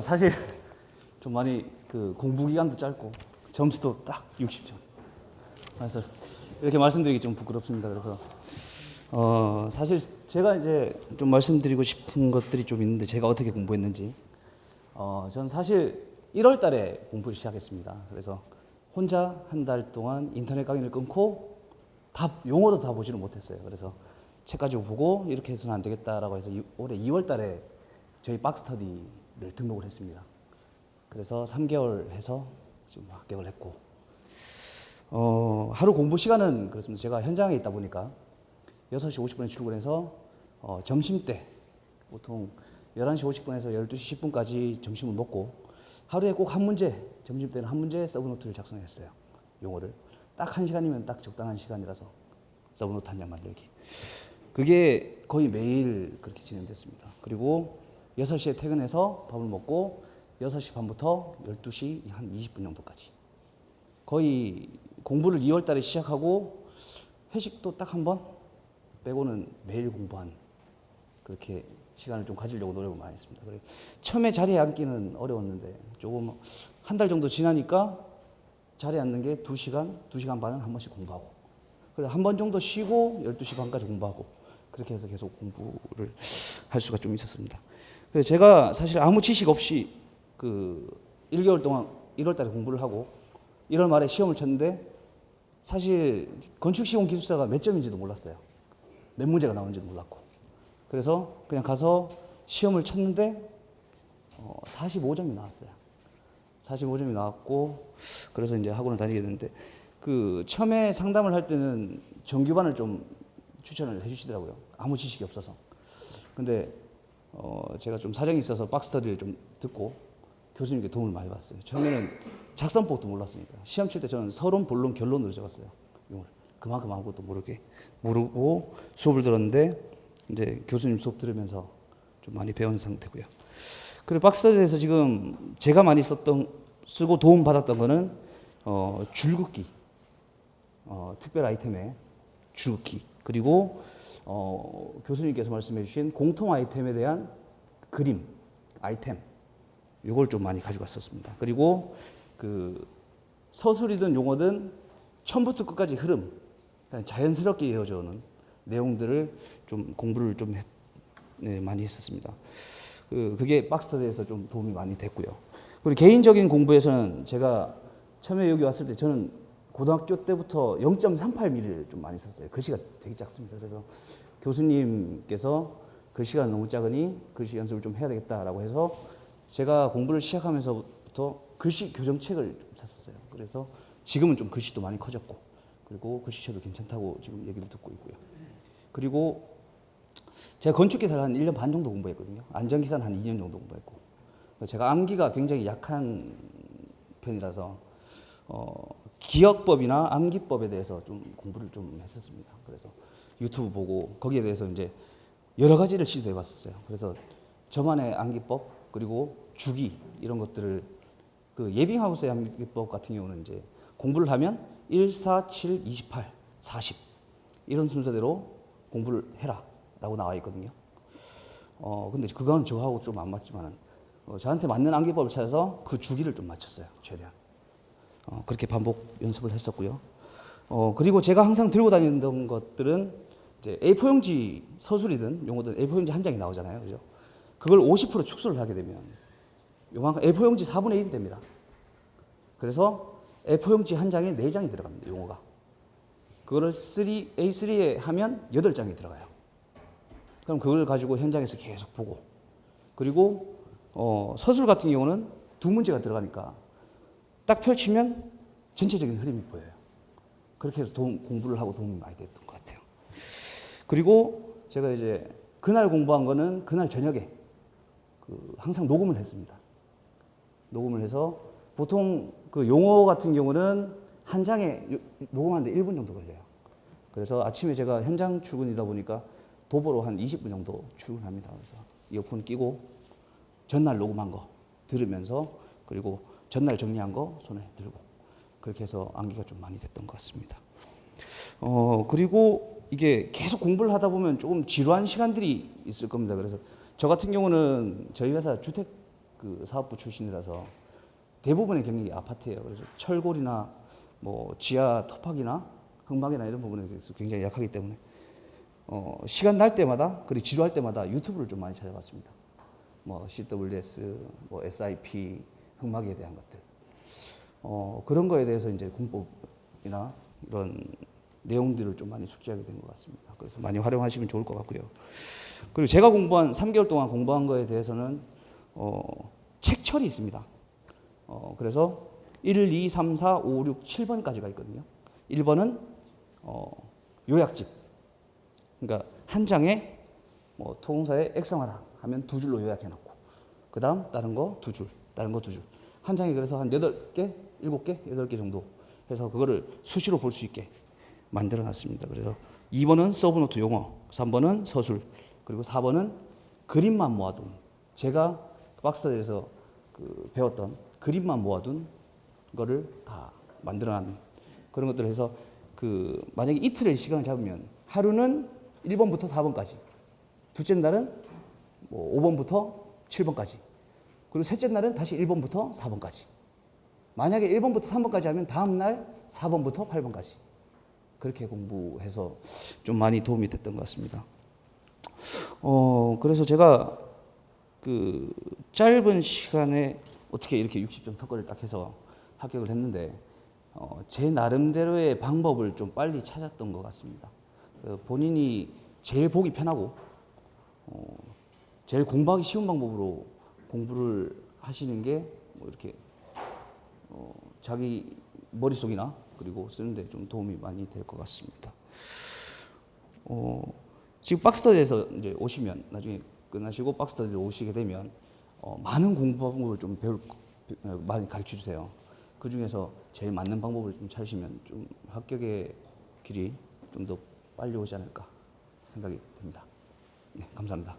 사실 좀 많이 그 공부 기간도 짧고 점수도 딱 60점. 그래서 이렇게 말씀드리기 좀 부끄럽습니다. 그래서 사실 제가 이제 좀 말씀드리고 싶은 것들이 좀 있는데 제가 어떻게 공부했는지. 전 사실 1월 달에 공부를 시작했습니다. 그래서 혼자 한 달 동안 인터넷 강의를 끊고 용어도 다 보지는 못했어요. 그래서 책 가지고 보고 이렇게 해서는 안 되겠다라고 해서 올해 2월 달에 저희 박스터디를 등록을 했습니다. 그래서 3개월 해서 지금 합격을 했고, 하루 공부 시간은 그렇습니다. 제가 현장에 있다 보니까 6시 50분에 출근해서 점심때 보통 11시 50분에서 12시 10분까지 점심을 먹고 하루에 꼭 한 문제, 점심때는 한 문제 서브노트를 작성했어요. 용어를. 딱 1시간이면 딱 적당한 시간이라서 서브노트 한 장 만들기. 그게 거의 매일 그렇게 진행됐습니다. 그리고 6시에 퇴근해서 밥을 먹고 6시 반부터 12시 한 20분 정도까지. 거의 공부를 2월 달에 시작하고 회식도 딱 한 번 빼고는 매일 공부한 그렇게 시간을 좀 가지려고 노력을 많이 했습니다. 그래 처음에 자리에 앉기는 어려웠는데 조금 한 달 정도 지나니까 자리에 앉는 게 2시간, 2시간 반은 한 번씩 공부하고 그래서 한 번 정도 쉬고 12시 반까지 공부하고 그렇게 해서 계속 공부를 할 수가 좀 있었습니다. 그래서 제가 사실 아무 지식 없이 그 1개월 동안 1월 달에 공부를 하고 1월 말에 시험을 쳤는데 사실 건축시공 기술사가 몇 점인지도 몰랐어요. 몇 문제가 나오는지도 몰랐고. 그래서 그냥 가서 시험을 쳤는데 45점이 나왔어요. 45점이 나왔고 그래서 이제 학원을 다니게 됐는데 그 처음에 상담을 할 때는 정규반을 좀 추천을 해주시더라고요. 아무 지식이 없어서. 근데 제가 좀 사정이 있어서 박스터디를 좀 듣고 교수님께 도움을 많이 받았어요. 처음에는 작성법도 몰랐으니까. 시험 칠 때 저는 서론, 본론, 결론으로 적었어요. 용어를. 그만큼 아무것도 모르고 수업을 들었는데 이제 교수님 수업 들으면서 좀 많이 배운 상태고요. 그리고 박스터디에서 지금 제가 많이 쓰고 도움 받았던 거는 줄긋기, 특별 아이템의 줄긋기, 그리고 교수님께서 말씀해 주신 공통 아이템에 대한 그림, 아이템, 이걸 좀 많이 가지고 왔었습니다. 그리고 그 서술이든 용어든 처음부터 끝까지 흐름, 자연스럽게 이어져 오는 내용들을 좀 공부를 좀 많이 했었습니다. 그게 박스터디에서 좀 도움이 많이 됐고요. 그리고 개인적인 공부에서는 제가 처음에 여기 왔을 때 저는 고등학교 때부터 0.38mm를 좀 많이 썼어요. 글씨가 되게 작습니다. 그래서 교수님께서 글씨가 너무 작으니 글씨 연습을 좀 해야 되겠다라고 해서 제가 공부를 시작하면서부터 글씨 교정책을 좀 샀었어요. 그래서 지금은 좀 글씨도 많이 커졌고 그리고 글씨체도 괜찮다고 지금 얘기를 듣고 있고요. 그리고 제가 건축기사를 한 1년 반 정도 공부했거든요. 안전기사는 한 2년 정도 공부했고 제가 암기가 굉장히 약한 편이라서 기억법이나 암기법에 대해서 좀 공부를 좀 했었습니다. 그래서 유튜브 보고 거기에 대해서 이제 여러 가지를 시도해 봤었어요. 그래서 저만의 암기법 그리고 주기 이런 것들을 그 예빙하우스의 암기법 같은 경우는 이제 공부를 하면 1, 4, 7, 28, 40 이런 순서대로 공부를 해라 라고 나와 있거든요. 근데 그건 저하고 좀 안 맞지만 저한테 맞는 암기법을 찾아서 그 주기를 좀 맞췄어요. 최대한. 그렇게 반복 연습을 했었고요. 그리고 제가 항상 들고 다니던 것들은 이제 A4용지 서술이든 용어든 A4용지 한 장이 나오잖아요. 그죠? 그걸 50% 축소를 하게 되면 요만큼 A4용지 4분의 1이 됩니다. 그래서 A4용지 한 장에 4장이 들어갑니다. 용어가. 그거를 A3에 하면 8장이 들어가요. 그럼 그걸 가지고 현장에서 계속 보고 그리고 서술 같은 경우는 2문제가 들어가니까 딱 펼치면 전체적인 흐름이 보여요. 그렇게 해서 공부를 하고 도움이 많이 됐던 것 같아요. 그리고 제가 이제 그날 공부한 거는 그날 저녁에 항상 녹음을 했습니다. 녹음을 해서 보통 그 용어 같은 경우는 한 장에 녹음하는데 1분 정도 걸려요. 그래서 아침에 제가 현장 출근이다 보니까 도보로 한 20분 정도 출근합니다. 그래서 이어폰 끼고 전날 녹음한 거 들으면서 그리고 전날 정리한 거 손에 들고 그렇게 해서 암기가 좀 많이 됐던 것 같습니다. 그리고 이게 계속 공부를 하다 보면 조금 지루한 시간들이 있을 겁니다. 그래서 저 같은 경우는 저희 회사 주택 그 사업부 출신이라서 대부분의 경력이 아파트예요. 그래서 철골이나 뭐 지하 터팍이나 흙막이나 이런 부분에 대해서 굉장히 약하기 때문에 시간 날 때마다 그리고 지루할 때마다 유튜브를 좀 많이 찾아봤습니다. 뭐 CWS, 뭐 SIP, 흙막에 대한 것들. 그런 거에 대해서 이제 공법이나 이런 내용들을 좀 많이 숙지하게 된 것 같습니다. 그래서 많이 활용하시면 좋을 것 같고요. 그리고 제가 공부한 3개월 동안 공부한 거에 대해서는 책철이 있습니다. 그래서 1, 2, 3, 4, 5, 6, 7번까지가 있거든요. 1번은 요약집. 그러니까 한 장에 뭐 토공사의 액상화다 하면 2줄로 요약해놓고 그 다음 다른 거 2줄, 다른 거 2줄. 한 장에 그래서 한 8개, 7개, 8개 정도 해서 그거를 수시로 볼 수 있게 만들어놨습니다. 그래서 2번은 서브노트 용어, 3번은 서술, 그리고 4번은 그림만 모아둔, 제가 박스터디에서 배웠던 그림만 모아둔 거를 다 만들어놨는 그런 것들을 해서 만약에 이틀의 시간을 잡으면 하루는 1번부터 4번까지, 둘째 날은 뭐 5번부터 7번까지, 그리고 셋째 날은 다시 1번부터 4번까지. 만약에 1번부터 3번까지 하면 다음 날 4번부터 8번까지. 그렇게 공부해서 좀 많이 도움이 됐던 것 같습니다. 그래서 제가 짧은 시간에 어떻게 이렇게 60점 특권을 딱 해서 합격을 했는데, 제 나름대로의 방법을 좀 빨리 찾았던 것 같습니다. 본인이 제일 보기 편하고, 제일 공부하기 쉬운 방법으로 공부를 하시는 게 뭐 이렇게 자기 머릿속이나 그리고 쓰는데 좀 도움이 많이 될 것 같습니다. 지금 박스터디에서 이제 오시면 나중에 끝나시고 박스터디에 오시게 되면 많은 공부 방법을 좀 많이 가르쳐 주세요. 그 중에서 제일 맞는 방법을 좀 찾으시면 좀 합격의 길이 좀 더 빨리 오지 않을까 생각이 됩니다. 네, 감사합니다.